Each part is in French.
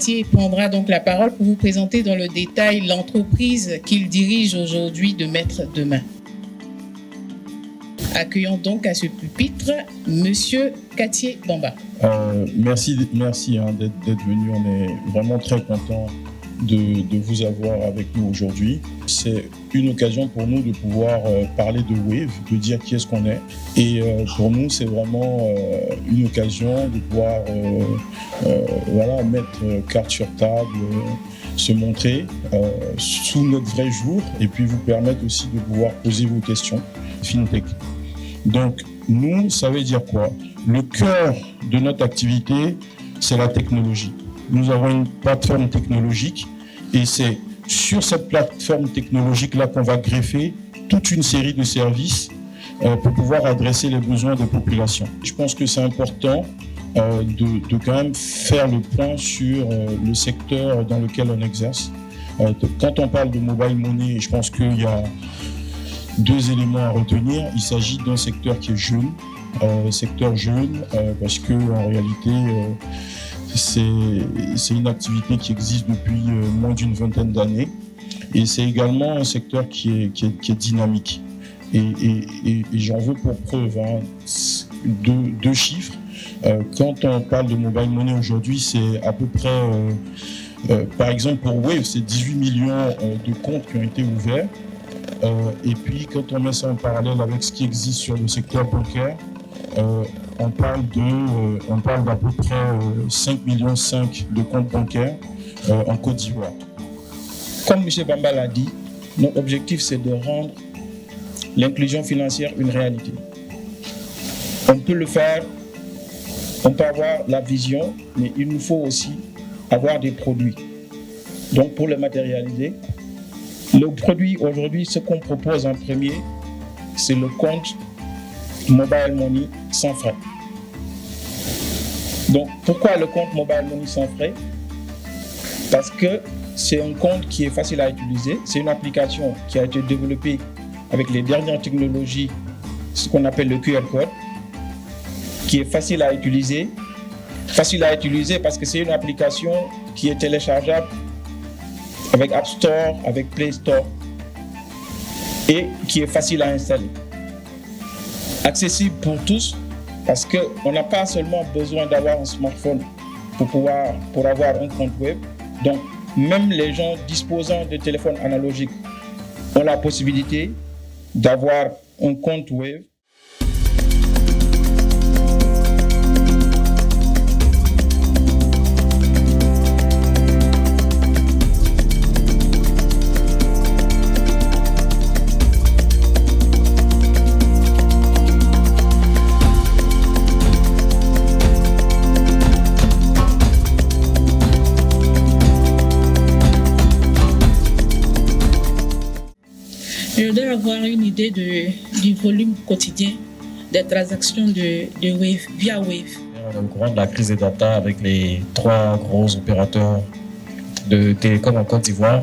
Katié prendra donc la parole pour vous présenter dans le détail l'entreprise qu'il dirige aujourd'hui de Maître demain. Accueillons donc à ce pupitre Monsieur Katié Bamba. Merci d'être venu. On est vraiment très content de vous avoir avec nous aujourd'hui. C'est une occasion pour nous de pouvoir parler de Wave, de dire qui est-ce qu'on est. Et pour nous, c'est vraiment une occasion de pouvoir mettre carte sur table, se montrer sous notre vrai jour et puis vous permettre aussi de pouvoir poser vos questions. FinTech. Donc, nous, ça veut dire quoi? Le cœur de notre activité, c'est la technologie. Nous avons une plateforme technologique et c'est sur cette plateforme technologique-là qu'on va greffer toute une série de services pour pouvoir adresser les besoins des populations. Je pense que c'est important de quand même faire le point sur le secteur dans lequel on exerce. Quand on parle de mobile money, je pense qu'il y a deux éléments à retenir. Il s'agit d'un secteur qui est jeune, parce que en réalité, c'est une activité qui existe depuis moins d'une vingtaine d'années, et c'est également un secteur qui est dynamique. Et j'en veux pour preuve deux chiffres. Quand on parle de mobile money aujourd'hui, c'est à peu près, par exemple pour Wave, c'est 18 millions de comptes qui ont été ouverts. Et puis quand on met ça en parallèle avec ce qui existe sur le secteur bancaire, on parle d'à peu près 5,5 millions de comptes bancaires en Côte d'Ivoire. Comme M. Bamba l'a dit, notre objectif c'est de rendre l'inclusion financière une réalité. On peut le faire, on peut avoir la vision, mais il nous faut aussi avoir des produits. Donc pour le matérialiser, le produit aujourd'hui, ce qu'on propose en premier, c'est le compte Mobile Money sans frais. Donc pourquoi le compte Mobile Money sans frais? Parce que c'est un compte qui est facile à utiliser, c'est une application qui a été développée avec les dernières technologies, ce qu'on appelle le QR code, qui est facile à utiliser parce que c'est une application qui est téléchargeable avec App Store, avec Play Store, et qui est facile à installer. Accessible pour tous, parce qu'on n'a pas seulement besoin d'avoir un smartphone pour avoir un compte web. Donc, même les gens disposant de téléphones analogiques ont la possibilité d'avoir un compte web. Je voudrais avoir une idée du volume quotidien des transactions de Wave, via Wave. Au courant de la crise des data avec les 3 gros opérateurs de télécom en Côte d'Ivoire,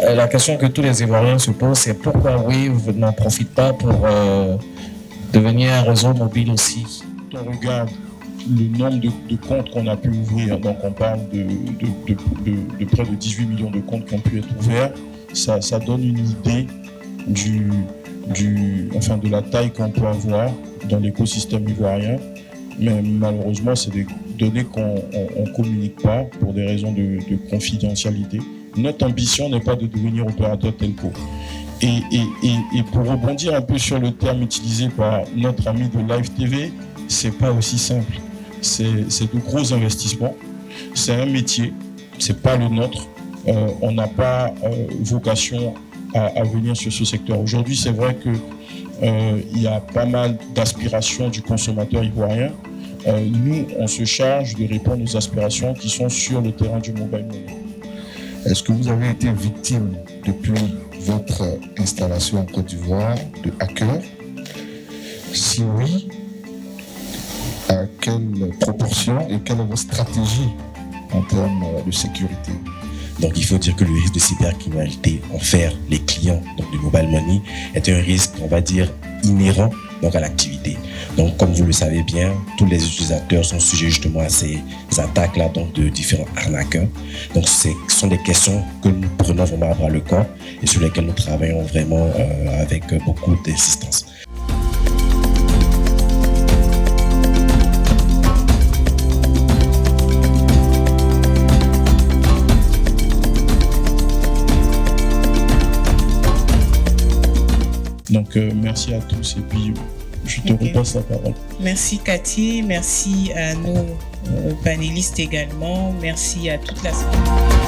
la question que tous les Ivoiriens se posent, c'est pourquoi Wave n'en profite pas pour devenir un réseau mobile aussi. Quand on regarde le nombre de comptes qu'on a pu ouvrir, donc on parle de près de 18 millions de comptes qui ont pu être ouverts, ça donne une idée de la taille qu'on peut avoir dans l'écosystème ivoirien. Mais malheureusement, c'est des données qu'on ne communique pas pour des raisons de confidentialité. Notre ambition n'est pas de devenir opérateur telco. Et pour rebondir un peu sur le terme utilisé par notre ami de Live TV, c'est pas aussi simple. C'est de gros investissements. C'est un métier, c'est pas le nôtre. On n'a pas vocation à venir sur ce secteur. Aujourd'hui, c'est vrai qu'il y a pas mal d'aspirations du consommateur ivoirien. Nous, on se charge de répondre aux aspirations qui sont sur le terrain du mobile money. Est-ce que vous avez été victime depuis votre installation en Côte d'Ivoire de hackers? Si oui, à quelle proportion et quelle est votre stratégie en termes de sécurité? Donc il faut dire que le risque de cybercriminalité envers les clients donc du mobile money est un risque, on va dire, inhérent donc à l'activité. Donc comme vous le savez bien, tous les utilisateurs sont sujets justement à ces attaques-là, donc de différents arnaqueurs. Donc ce sont des questions que nous prenons vraiment à bras le corps et sur lesquelles nous travaillons vraiment avec beaucoup d'insistance. Donc merci à tous et puis je te repasse la parole. Merci Cathy, merci à nos panélistes également, merci à toute la salle.